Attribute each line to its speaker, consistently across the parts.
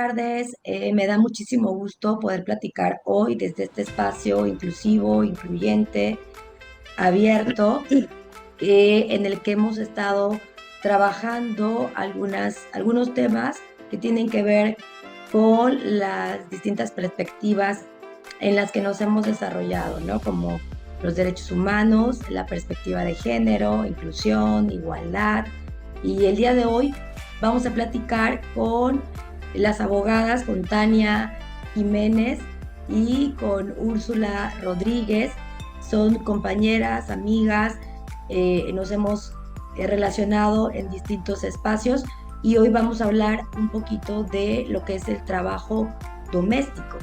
Speaker 1: tardes. Me da muchísimo gusto poder platicar hoy desde este espacio inclusivo, incluyente, abierto, en el que hemos estado trabajando algunos temas que tienen que ver con las distintas perspectivas en las que nos hemos desarrollado, ¿no? Como los derechos humanos, la perspectiva de género, inclusión, igualdad. Y el día de hoy vamos a platicar con las abogadas, con Tania Jiménez y con Úrsula Rodríguez. Son compañeras, amigas, nos hemos relacionado en distintos espacios y hoy vamos a hablar un poquito de lo que es el trabajo doméstico,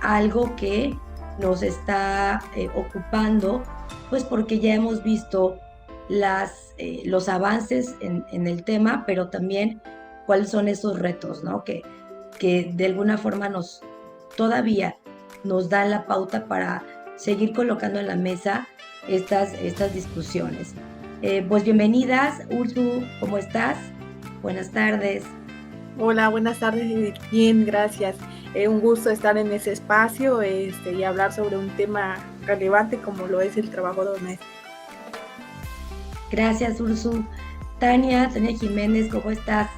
Speaker 1: algo que nos está ocupando, pues porque ya hemos visto los avances en el tema, pero también cuáles son esos retos, ¿no? Que de alguna forma todavía nos dan la pauta para seguir colocando en la mesa estas discusiones. Pues bienvenidas, Ursu, ¿cómo estás? Buenas tardes.
Speaker 2: Hola, buenas tardes, Edith. Bien, gracias. Un gusto estar en ese espacio y hablar sobre un tema relevante como lo es el trabajo doméstico.
Speaker 1: Gracias, Ursu. Tania Jiménez, ¿cómo estás?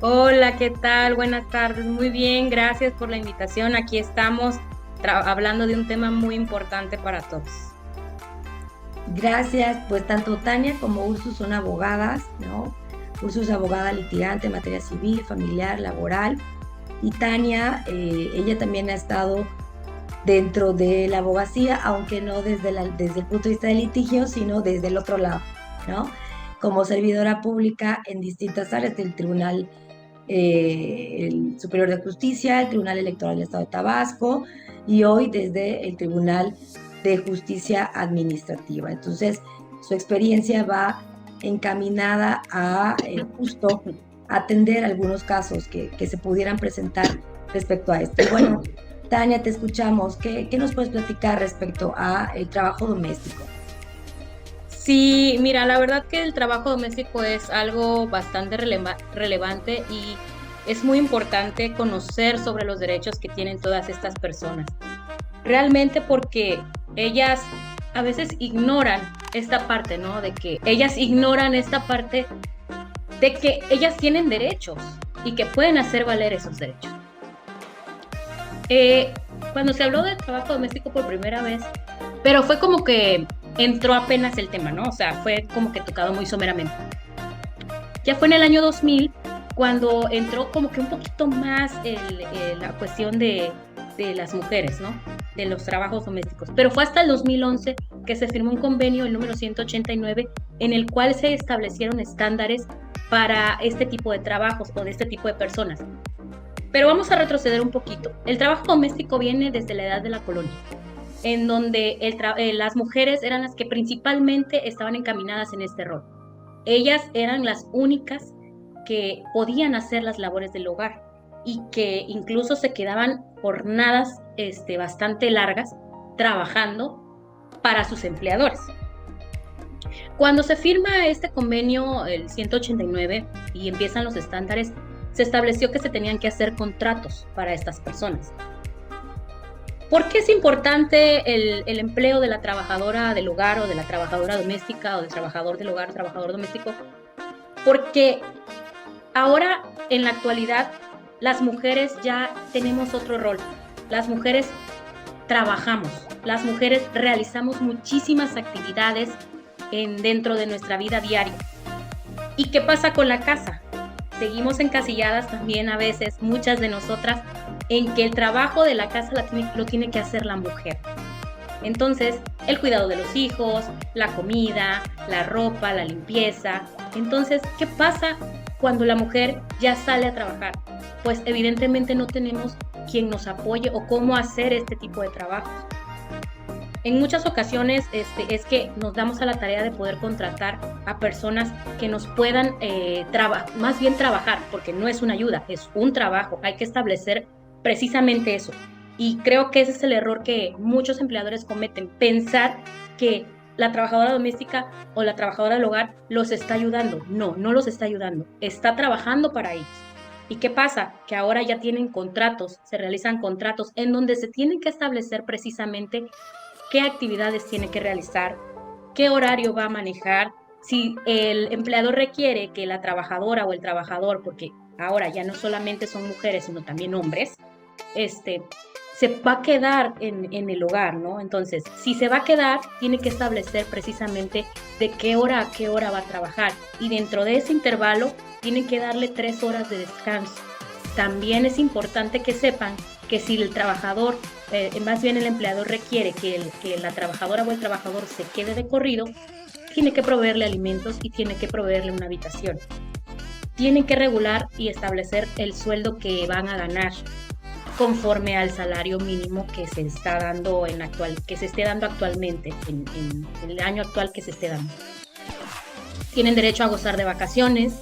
Speaker 3: Hola, ¿qué tal? Buenas tardes. Muy bien, gracias por la invitación. Aquí estamos hablando de un tema muy importante para todos.
Speaker 1: Gracias, pues tanto Tania como Ursu son abogadas, ¿no? Ursu es abogada litigante en materia civil, familiar, laboral, y Tania, ella también ha estado dentro de la abogacía, aunque no desde el punto de vista del litigio, sino desde el otro lado, ¿no? Como servidora pública en distintas áreas del Tribunal el Superior de Justicia, el Tribunal Electoral del Estado de Tabasco, y hoy desde el Tribunal de Justicia Administrativa. Entonces, su experiencia va encaminada a justo atender algunos casos que se pudieran presentar respecto a esto. Y bueno, Tania, te escuchamos. ¿Qué nos puedes platicar respecto a el trabajo doméstico?
Speaker 3: Sí, mira, la verdad que el trabajo doméstico es algo bastante relevante y es muy importante conocer sobre los derechos que tienen todas estas personas. Realmente porque ellas a veces ignoran esta parte, ¿no? De que ellas ignoran esta parte de que ellas tienen derechos y que pueden hacer valer esos derechos. Cuando se habló del trabajo doméstico por primera vez, pero fue como que entró apenas el tema, ¿no? O sea, fue como que tocado muy someramente. Ya fue en el año 2000 cuando entró como que un poquito más la cuestión de las mujeres, ¿no? De los trabajos domésticos. Pero fue hasta el 2011 que se firmó un convenio, el número 189, en el cual se establecieron estándares para este tipo de trabajos o de este tipo de personas. Pero vamos a retroceder un poquito. El trabajo doméstico viene desde la edad de la colonia, en donde las mujeres eran las que principalmente estaban encaminadas en este rol. Ellas eran las únicas que podían hacer las labores del hogar y que incluso se quedaban jornadas bastante largas trabajando para sus empleadores. Cuando se firma este convenio, el 189, y empiezan los estándares, se estableció que se tenían que hacer contratos para estas personas. ¿Por qué es importante el empleo de la trabajadora del hogar o de la trabajadora doméstica o del trabajador del hogar o trabajador doméstico? Porque ahora, en la actualidad, las mujeres ya tenemos otro rol. Las mujeres trabajamos, las mujeres realizamos muchísimas actividades dentro de nuestra vida diaria. ¿Y qué pasa con la casa? Seguimos encasilladas también a veces, muchas de nosotras, en que el trabajo de la casa lo tiene que hacer la mujer. Entonces, el cuidado de los hijos, la comida, la ropa, la limpieza. Entonces, ¿qué pasa cuando la mujer ya sale a trabajar? Pues evidentemente no tenemos quien nos apoye o cómo hacer este tipo de trabajos. En muchas ocasiones es que nos damos a la tarea de poder contratar a personas que nos puedan más bien trabajar, porque no es una ayuda, es un trabajo. Hay que establecer precisamente eso. Y creo que ese es el error que muchos empleadores cometen, pensar que la trabajadora doméstica o la trabajadora del hogar los está ayudando. No, no los está ayudando, está trabajando para ellos. ¿Y qué pasa? Que ahora ya tienen contratos, se realizan contratos en donde se tienen que establecer precisamente qué actividades tiene que realizar, qué horario va a manejar, si el empleador requiere que la trabajadora o el trabajador, porque ahora ya no solamente son mujeres, sino también hombres, este, se va a quedar en el hogar, ¿no? Entonces, si se va a quedar, tiene que establecer precisamente de qué hora a qué hora va a trabajar. Y dentro de ese intervalo, tienen que darle 3 horas de descanso. También es importante que sepan que si el trabajador, más bien el empleador requiere que la trabajadora o el trabajador se quede de corrido, tiene que proveerle alimentos y tiene que proveerle una habitación. Tienen que regular y establecer el sueldo que van a ganar conforme al salario mínimo que se está dando que se esté dando actualmente, en el año actual que se esté dando. Tienen derecho a gozar de vacaciones,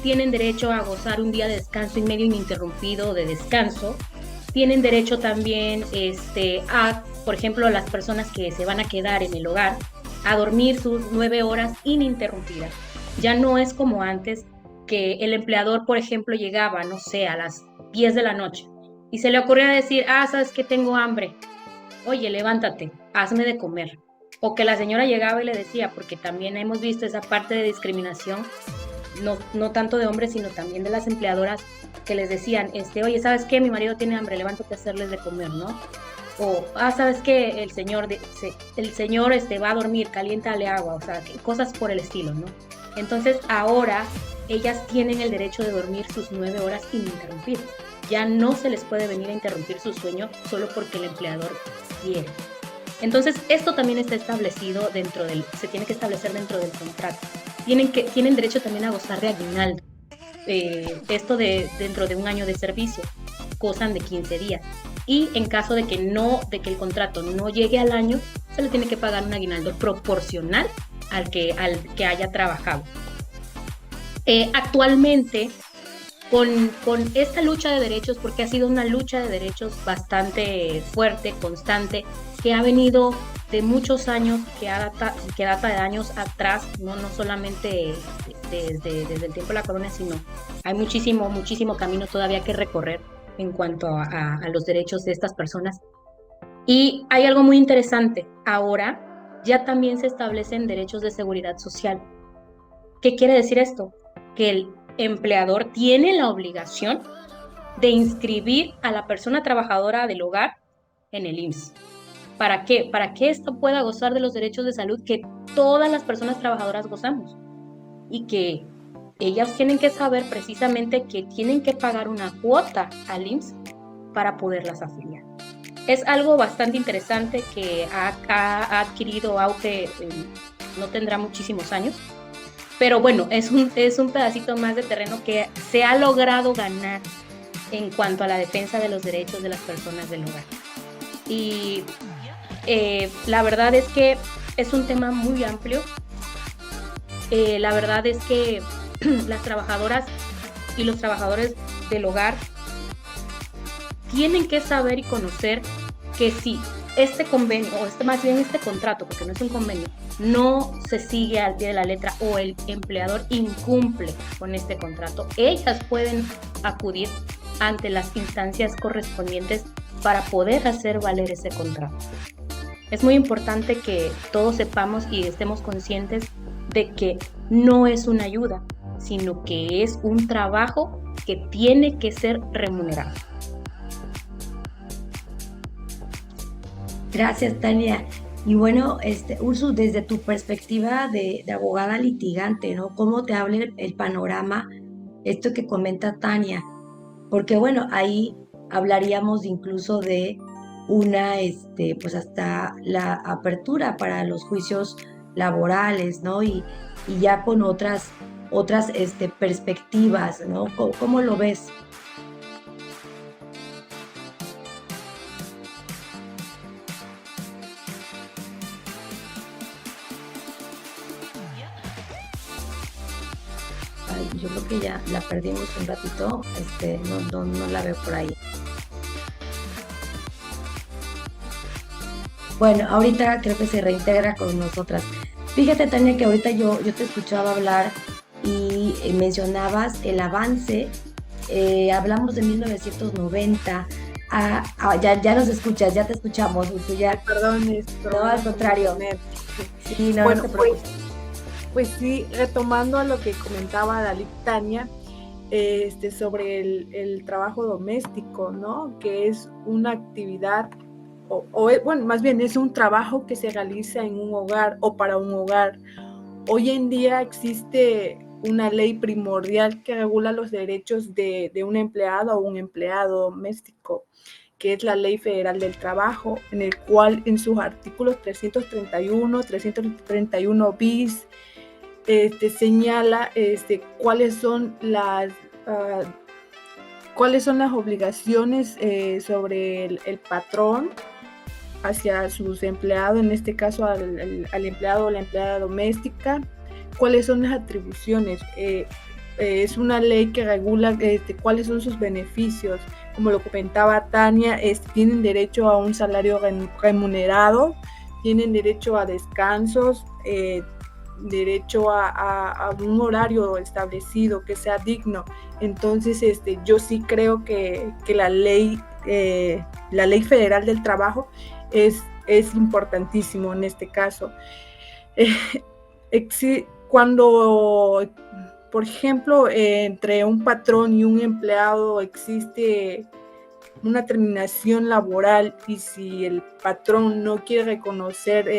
Speaker 3: tienen derecho a gozar un día de descanso y medio ininterrumpido de descanso, tienen derecho también a, por ejemplo, las personas que se van a quedar en el hogar, a dormir sus 9 horas ininterrumpidas. Ya no es como antes que el empleador, por ejemplo, llegaba, no sé, a las 10 de la noche y se le ocurría decir, ¿sabes qué? Tengo hambre. Oye, levántate, hazme de comer. O que la señora llegaba y le decía, porque también hemos visto esa parte de discriminación, no tanto de hombres, sino también de las empleadoras, que les decían, oye, ¿sabes qué? Mi marido tiene hambre, levántate a hacerles de comer, ¿no? O, ¿sabes qué? El señor va a dormir, caliéntale agua, o sea, cosas por el estilo, ¿no? Entonces, ahora ellas tienen el derecho de dormir sus 9 horas ininterrumpidas. Ya no se les puede venir a interrumpir su sueño solo porque el empleador quiere. Entonces, esto también está establecido se tiene que establecer dentro del contrato. Tienen derecho también a gozar de aguinaldo. Dentro de un año de servicio, gozan de 15 días. Y en caso de que el contrato no llegue al año, se le tiene que pagar un aguinaldo proporcional al que haya trabajado. Actualmente, con esta lucha de derechos, porque ha sido una lucha de derechos bastante fuerte, constante, que ha venido de muchos años, que data de años atrás, no solamente desde el tiempo de la colonia, sino hay muchísimo camino todavía que recorrer en cuanto a los derechos de estas personas. Y hay algo muy interesante, ahora ya también se establecen derechos de seguridad social. ¿Qué quiere decir esto? Que el empleador tiene la obligación de inscribir a la persona trabajadora del hogar en el IMSS. ¿Para qué? Para que ésta pueda gozar de los derechos de salud que todas las personas trabajadoras gozamos, y que ellas tienen que saber precisamente que tienen que pagar una cuota al IMSS para poderlas afiliar. Es algo bastante interesante que ha adquirido auge, no tendrá muchísimos años, pero bueno, es un pedacito más de terreno que se ha logrado ganar en cuanto a la defensa de los derechos de las personas del hogar. Y la verdad es que es un tema muy amplio. La verdad es que las trabajadoras y los trabajadores del hogar tienen que saber y conocer que si este convenio, o más bien este contrato, porque no es un convenio, no se sigue al pie de la letra o el empleador incumple con este contrato, ellas pueden acudir ante las instancias correspondientes para poder hacer valer ese contrato. Es muy importante que todos sepamos y estemos conscientes de que no es una ayuda, sino que es un trabajo que tiene que ser remunerado.
Speaker 1: Gracias, Tania. Y bueno, Ursu, desde tu perspectiva de abogada litigante, ¿no? ¿Cómo te habla el panorama, esto que comenta Tania? Porque bueno, ahí hablaríamos incluso de una, pues hasta la apertura para los juicios laborales, ¿no? Y ya con otras perspectivas, ¿no? ¿Cómo lo ves? Yo creo que ya la perdimos un ratito, no la veo por ahí. Bueno, ahorita creo que se reintegra con nosotras. Fíjate, Tania, que ahorita yo te escuchaba hablar y mencionabas el avance hablamos de 1990. Ya nos escuchas, ya te escuchamos, ya.
Speaker 2: Perdón,
Speaker 1: no, al contrario. Sí, no,
Speaker 2: bueno,
Speaker 1: no te preocupes.
Speaker 2: Pues sí, retomando a lo que comentaba Dalit Tania, sobre el trabajo doméstico, ¿no? Que es una actividad, bueno, más bien es un trabajo que se realiza en un hogar o para un hogar. Hoy en día existe una ley primordial que regula los derechos de un empleado o un empleado doméstico, que es la Ley Federal del Trabajo, en el cual en sus artículos 331, 331 bis, señala cuáles son las obligaciones sobre el patrón hacia sus empleados, en este caso al empleado o la empleada doméstica, cuáles son las atribuciones. Es una ley que regula cuáles son sus beneficios. Como lo comentaba Tania, tienen derecho a un salario remunerado, tienen derecho a descansos, derecho a un horario establecido que sea digno. Entonces, yo sí creo que la ley federal del trabajo es importantísimo en este caso. Cuando, por ejemplo, entre un patrón y un empleado existe una terminación laboral, y si el patrón no quiere reconocer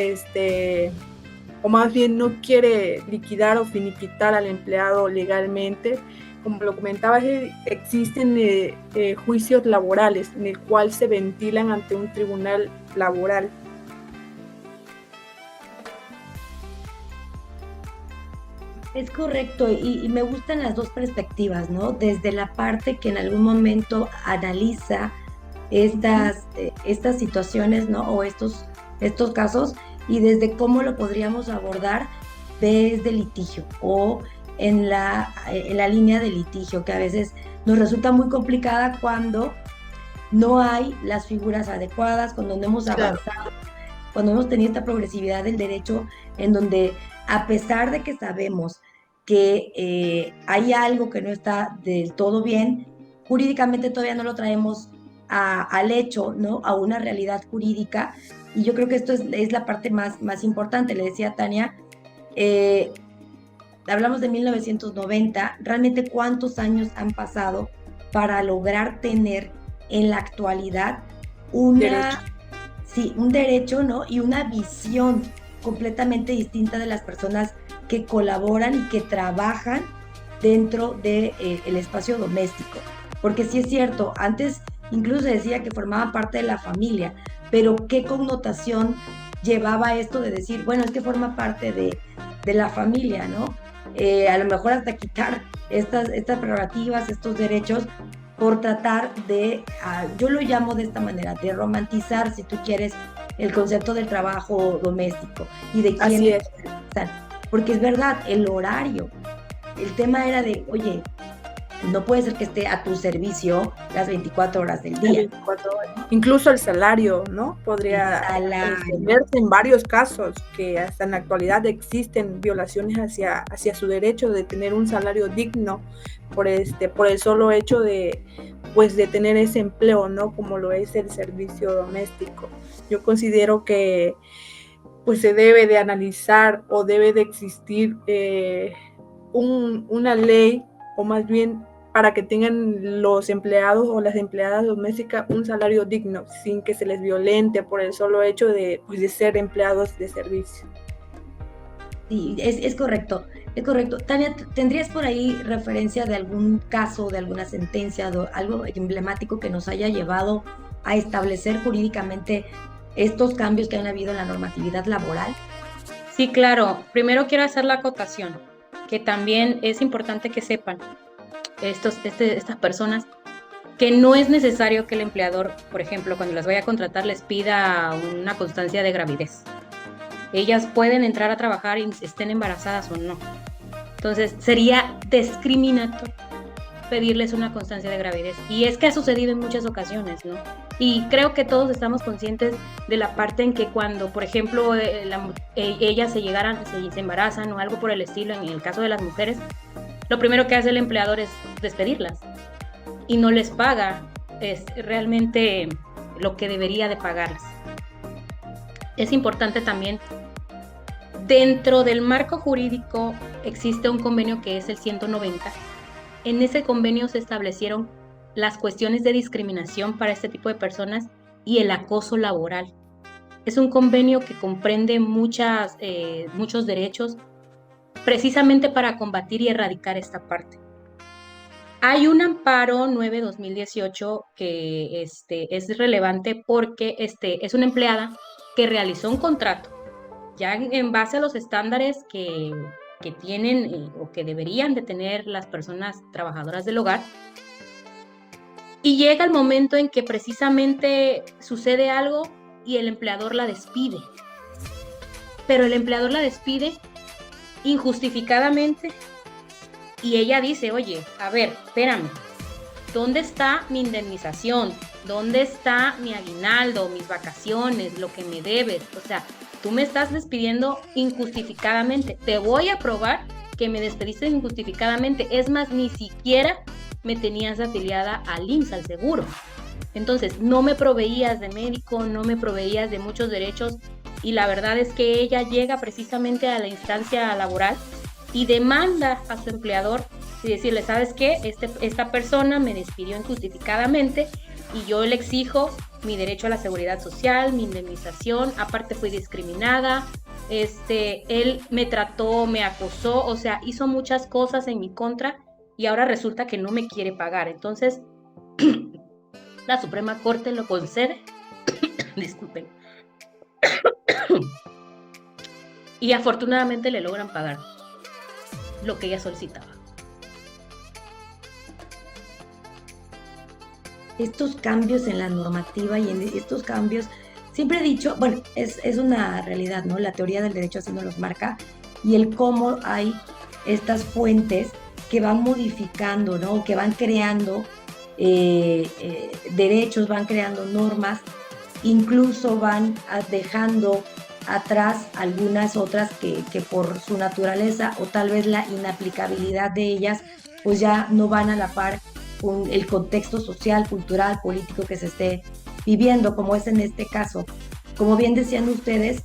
Speaker 2: o más bien no quiere liquidar o finiquitar al empleado legalmente, como lo comentaba, existen juicios laborales en el cual se ventilan ante un tribunal laboral.
Speaker 1: Es correcto, y me gustan las dos perspectivas, ¿no? Desde la parte que en algún momento analiza estas situaciones, ¿no? O estos casos, y desde cómo lo podríamos abordar desde litigio o en la línea de litigio, que a veces nos resulta muy complicada cuando no hay las figuras adecuadas, cuando no hemos avanzado, cuando hemos tenido esta progresividad del derecho, en donde a pesar de que sabemos que hay algo que no está del todo bien, jurídicamente todavía no lo traemos al hecho, ¿no? A una realidad jurídica, y yo creo que esto es la parte más importante. Le decía a Tania, hablamos de 1990, realmente cuántos años han pasado para lograr tener en la actualidad un derecho, ¿no? Y una visión completamente distinta de las personas que colaboran y que trabajan dentro del espacio doméstico. Porque sí es cierto, antes incluso se decía que formaban parte de la familia, pero ¿qué connotación llevaba esto de decir, bueno, es que forma parte de la familia, ¿no? A lo mejor hasta quitar estas prerrogativas, estos derechos, por tratar de, yo lo llamo de esta manera, de romantizar, si tú quieres, el concepto del trabajo doméstico y de quién.
Speaker 2: Así es.
Speaker 1: Porque es verdad, el horario, el tema era de, oye, no puede ser que esté a tu servicio las 24 horas del día.
Speaker 2: 24 horas. Incluso el salario, ¿no? Podría verse en varios casos, que hasta en la actualidad existen violaciones hacia su derecho de tener un salario digno por el solo hecho de tener ese empleo, ¿no? Como lo es el servicio doméstico. Yo considero que pues se debe de analizar o debe de existir una ley, o más bien para que tengan los empleados o las empleadas domésticas un salario digno, sin que se les violente por el solo hecho de ser empleados de servicio.
Speaker 1: Sí, es correcto, es correcto. Tania, ¿tendrías por ahí referencia de algún caso, de alguna sentencia, de algo emblemático que nos haya llevado a establecer jurídicamente estos cambios que han habido en la normatividad laboral?
Speaker 3: Sí, claro. Primero quiero hacer la acotación, que también es importante que sepan estas personas que no es necesario que el empleador, por ejemplo, cuando las vaya a contratar, les pida una constancia de gravidez. Ellas pueden entrar a trabajar y estén embarazadas o no. Entonces, sería discriminatorio pedirles una constancia de gravidez. Y es que ha sucedido en muchas ocasiones, ¿no? Y creo que todos estamos conscientes de la parte en que cuando, por ejemplo, ellas se embarazan o algo por el estilo, en el caso de las mujeres, lo primero que hace el empleador es despedirlas. y no les paga realmente lo que debería de pagarles. Es importante también, dentro del marco jurídico existe un convenio que es el 190. En ese convenio se establecieron las cuestiones de discriminación para este tipo de personas y el acoso laboral. Es un convenio que comprende muchos derechos precisamente para combatir y erradicar esta parte. Hay un amparo 9/2018 que es relevante porque es una empleada que realizó un contrato ya en base a los estándares que tienen o que deberían de tener las personas trabajadoras del hogar, y llega el momento en que precisamente sucede algo y el empleador la despide. Pero el empleador la despide injustificadamente y ella dice, oye, a ver, espérame, ¿dónde está mi indemnización? ¿Dónde está mi aguinaldo, mis vacaciones, lo que me debes? O sea, tú me estás despidiendo injustificadamente. Te voy a probar que me despediste injustificadamente. Es más, ni siquiera me tenías afiliada al IMSS, al seguro. Entonces, no me proveías de médico, no me proveías de muchos derechos, y la verdad es que ella llega precisamente a la instancia laboral y demanda a su empleador y decirle, ¿sabes qué? Esta persona me despidió injustificadamente y yo le exijo mi derecho a la seguridad social, mi indemnización, aparte fui discriminada, él me trató, me acosó, o sea, hizo muchas cosas en mi contra y ahora resulta que no me quiere pagar. Entonces, la Suprema Corte lo concede, disculpen, y afortunadamente le logran pagar lo que ella solicitaba.
Speaker 1: Estos cambios en la normativa y en estos cambios, siempre he dicho, bueno, es una realidad, ¿no? La teoría del derecho así nos los marca, y el cómo hay estas fuentes que van modificando, ¿no? Que van creando derechos, van creando normas, incluso van dejando atrás algunas otras que por su naturaleza o tal vez la inaplicabilidad de ellas, pues ya no van a la par con el contexto social, cultural, político que se esté viviendo, como es en este caso. Como bien decían ustedes,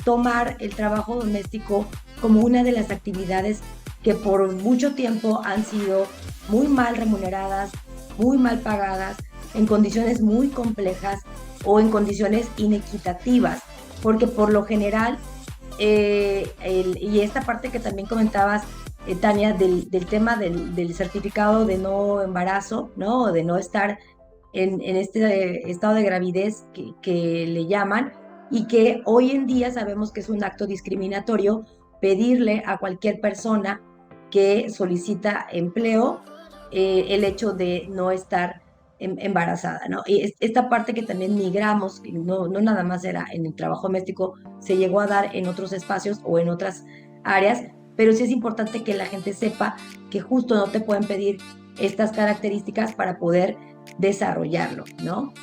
Speaker 1: tomar el trabajo doméstico como una de las actividades que por mucho tiempo han sido muy mal remuneradas, muy mal pagadas, en condiciones muy complejas o en condiciones inequitativas, porque por lo general, y esta parte que también comentabas, Tania, del tema del certificado de no embarazo, ¿no? O de no estar en este estado de gravidez que le llaman, y que hoy en día sabemos que es un acto discriminatorio pedirle a cualquier persona que solicita empleo el hecho de no estar embarazada, ¿no? Y esta parte que también migramos, no nada más era en el trabajo doméstico, se llegó a dar en otros espacios o en otras áreas, pero sí es importante que la gente sepa que justo no te pueden pedir estas características para poder desarrollarlo, ¿no?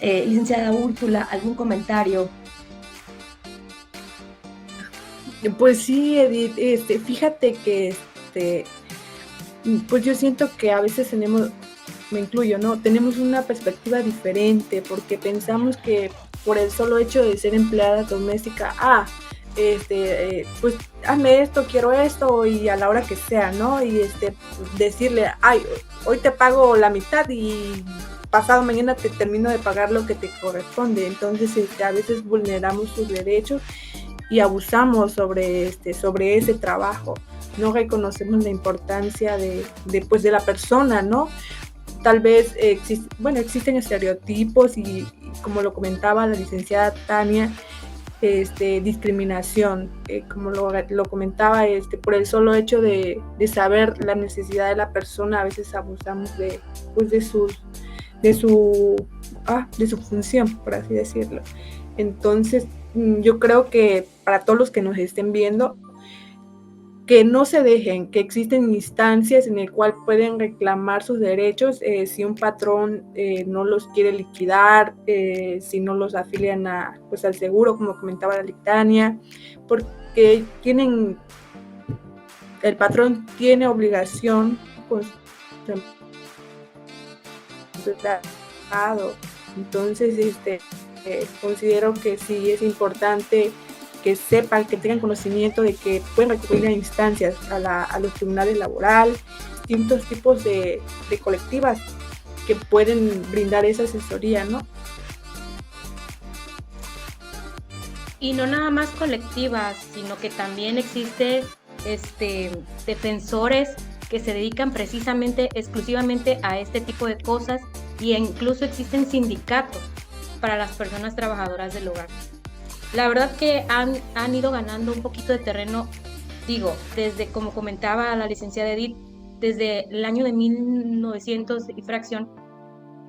Speaker 1: Licenciada Úrsula, ¿algún comentario?
Speaker 2: Pues sí, Edith, fíjate que pues yo siento que a veces tenemos, me incluyo, ¿no? Tenemos una perspectiva diferente porque pensamos que por el solo hecho de ser empleada doméstica, pues hazme esto, quiero esto y a la hora que sea, ¿no? Y decirle, ay, hoy te pago la mitad y pasado mañana te termino de pagar lo que te corresponde. Entonces, a veces vulneramos sus derechos y abusamos sobre ese trabajo. No reconocemos la importancia de la persona, ¿no? Tal vez existen estereotipos y como lo comentaba la licenciada Tania, discriminación, como lo comentaba, por el solo hecho de saber la necesidad de la persona, a veces abusamos de su función, por así decirlo. Entonces, yo creo que para todos los que nos estén viendo, que no se dejen, que existen instancias en el cual pueden reclamar sus derechos si un patrón no los quiere liquidar, si no los afilian al seguro, como comentaba la Tania, porque el patrón tiene obligación con templado. Entonces, considero que sí es importante que sepan, que tengan conocimiento de que pueden recurrir a instancias, a los tribunales laborales, distintos tipos de colectivas que pueden brindar esa asesoría, ¿no?
Speaker 3: Y no nada más colectivas, sino que también existe defensores que se dedican precisamente, exclusivamente a este tipo de cosas, y incluso existen sindicatos para las personas trabajadoras del hogar. La verdad que han ido ganando un poquito de terreno, digo, desde, como comentaba la licenciada Edith, desde el año de 1900 y fracción,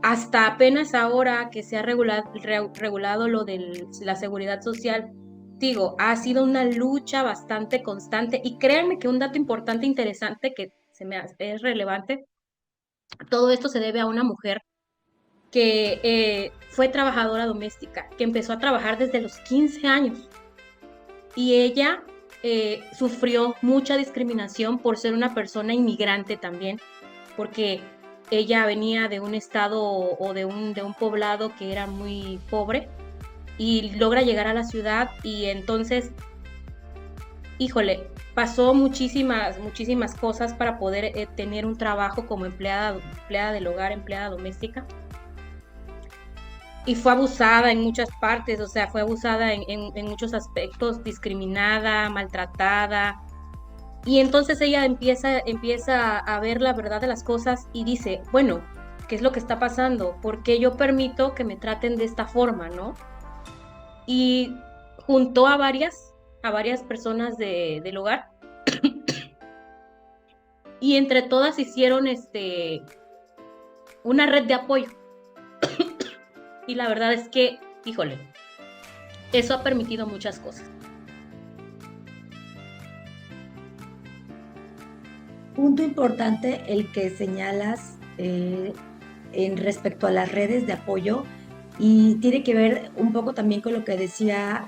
Speaker 3: hasta apenas ahora que se ha regulado lo de la seguridad social. Digo, ha sido una lucha bastante constante, y créanme que un dato importante, interesante, que es relevante, todo esto se debe a una mujer que fue trabajadora doméstica, que empezó a trabajar desde los 15 años, y ella sufrió mucha discriminación por ser una persona inmigrante también, porque ella venía de un estado o de un poblado que era muy pobre, y logra llegar a la ciudad, y entonces, híjole, pasó muchísimas cosas para poder tener un trabajo como empleada del hogar, empleada doméstica. Y fue abusada en muchas partes, o sea, fue abusada en muchos aspectos, discriminada, maltratada. Y entonces ella empieza a ver la verdad de las cosas y dice, bueno, ¿qué es lo que está pasando? ¿Por qué yo permito que me traten de esta forma, no? Y juntó a varias personas del hogar, y entre todas hicieron una red de apoyo. Y la verdad es que, híjole, eso ha permitido muchas cosas.
Speaker 1: Punto importante el que señalas en respecto a las redes de apoyo, y tiene que ver un poco también con lo que decía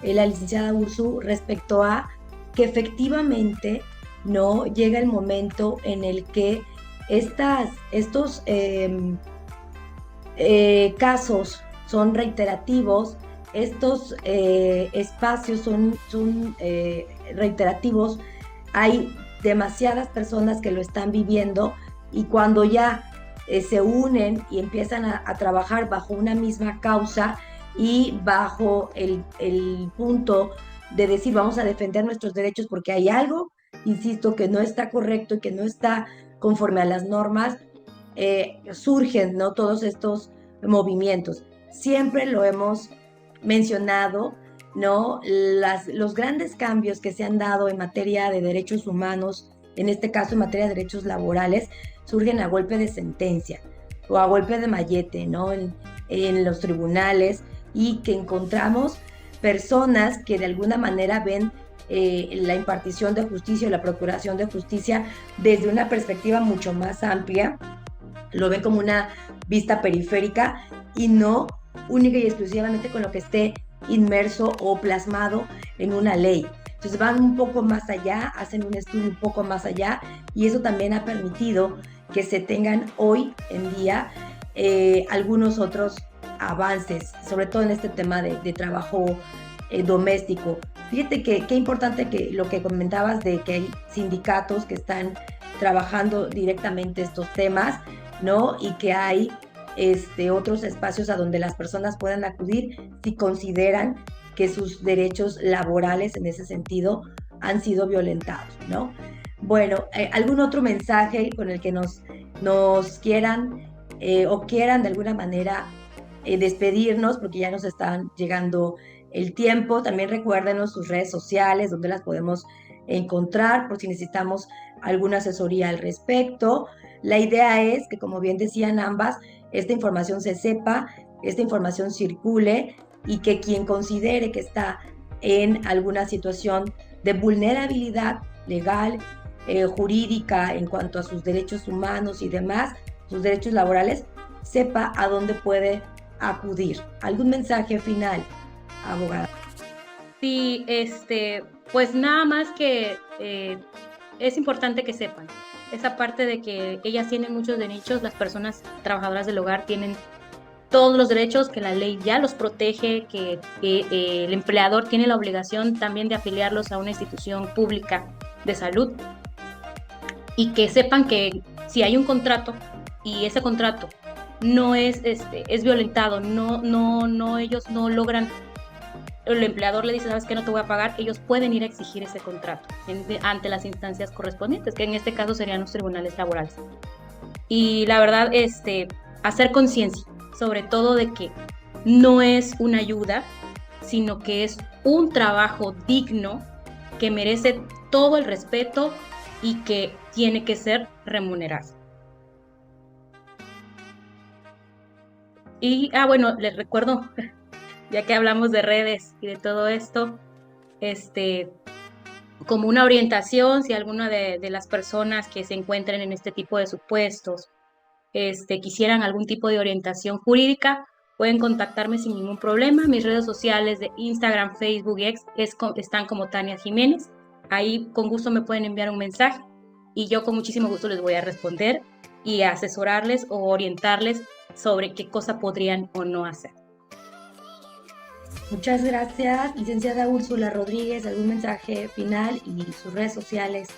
Speaker 1: la licenciada Ursu respecto a que efectivamente no llega el momento en el que estos casos son reiterativos, estos espacios son reiterativos, hay demasiadas personas que lo están viviendo, y cuando ya se unen y empiezan a trabajar bajo una misma causa y bajo el punto de decir vamos a defender nuestros derechos porque hay algo, insisto, que no está correcto y que no está conforme a las normas, surgen, ¿no?, todos estos movimientos. Siempre lo hemos mencionado, ¿no? Los grandes cambios que se han dado en materia de derechos humanos, en este caso en materia de derechos laborales, surgen a golpe de sentencia o a golpe de mallete, ¿no? En los tribunales, y que encontramos personas que de alguna manera ven la impartición de justicia o la procuración de justicia desde una perspectiva mucho más amplia, lo ven como una vista periférica y no única y exclusivamente con lo que esté inmerso o plasmado en una ley. Entonces van un poco más allá, hacen un estudio un poco más allá, y eso también ha permitido que se tengan hoy en día algunos otros avances, sobre todo en este tema de trabajo doméstico. Fíjate que qué importante que lo que comentabas de que hay sindicatos que están trabajando directamente estos temas, ¿no? Y que hay otros espacios a donde las personas puedan acudir si consideran que sus derechos laborales en ese sentido han sido violentados, ¿no? Bueno, ¿algún otro mensaje con el que nos quieran o quieran de alguna manera despedirnos? Porque ya nos están llegando el tiempo. También recuérdenos sus redes sociales, donde las podemos encontrar por si necesitamos alguna asesoría al respecto. La idea es que, como bien decían ambas, esta información se sepa, esta información circule, y que quien considere que está en alguna situación de vulnerabilidad legal, jurídica en cuanto a sus derechos humanos y demás, sus derechos laborales, sepa a dónde puede acudir. ¿Algún mensaje final, abogada?
Speaker 3: Sí, pues nada más que es importante que sepan esa parte de que ellas tienen muchos derechos, las personas trabajadoras del hogar tienen todos los derechos, que la ley ya los protege, que el empleador tiene la obligación también de afiliarlos a una institución pública de salud, y que sepan que si hay un contrato y ese contrato no es violentado, ellos no logran, el empleador le dice, ¿sabes qué? No te voy a pagar, ellos pueden ir a exigir ese contrato ante las instancias correspondientes, que en este caso serían los tribunales laborales. Y la verdad, hacer conciencia, sobre todo de que no es una ayuda, sino que es un trabajo digno que merece todo el respeto y que tiene que ser remunerado. Y, bueno, les recuerdo, ya que hablamos de redes y de todo esto, como una orientación, si alguna de las personas que se encuentren en este tipo de supuestos quisieran algún tipo de orientación jurídica, pueden contactarme sin ningún problema. Mis redes sociales de Instagram, Facebook y X están como Tania Jiménez. Ahí con gusto me pueden enviar un mensaje y yo con muchísimo gusto les voy a responder y a asesorarles o orientarles sobre qué cosa podrían o no hacer.
Speaker 1: Muchas gracias, licenciada Úrsula Rodríguez. ¿Algún mensaje final y sus redes sociales?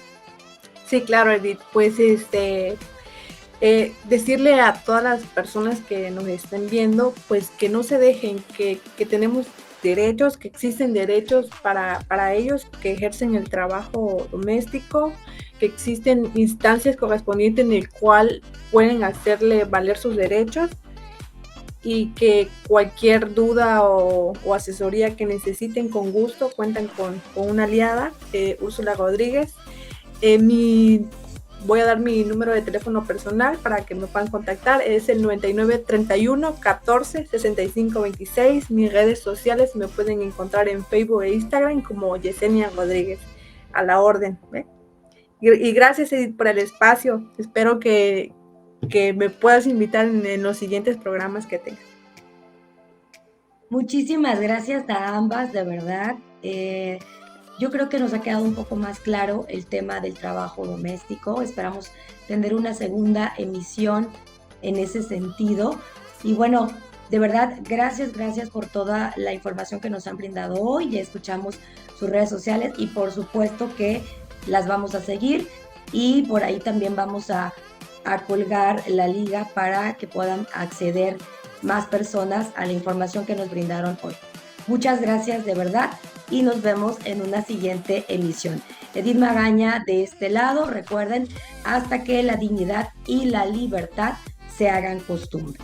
Speaker 2: Sí, claro, Edith. Pues decirle a todas las personas que nos estén viendo, pues que no se dejen, que tenemos derechos, que existen derechos para ellos que ejercen el trabajo doméstico, que existen instancias correspondientes en el cual pueden hacerle valer sus derechos, y que cualquier duda o asesoría que necesiten, con gusto cuentan con una aliada, Úrsula Rodríguez. Voy a dar mi número de teléfono personal para que me puedan contactar. Es el 99 31 14 65 26. Mis redes sociales me pueden encontrar en Facebook e Instagram como Yesenia Rodríguez. A la orden. Y gracias, Edith, por el espacio. Espero que me puedas invitar en los siguientes programas que tengas.
Speaker 1: Muchísimas gracias a ambas, de verdad. Yo creo que nos ha quedado un poco más claro el tema del trabajo doméstico. Esperamos tener una segunda emisión en ese sentido. Y bueno, de verdad, gracias por toda la información que nos han brindado hoy. Ya escuchamos sus redes sociales y por supuesto que las vamos a seguir. Y por ahí también vamos a colgar la liga para que puedan acceder más personas a la información que nos brindaron hoy. Muchas gracias de verdad y nos vemos en una siguiente emisión. Edith Magaña de este lado. Recuerden, hasta que la dignidad y la libertad se hagan costumbre.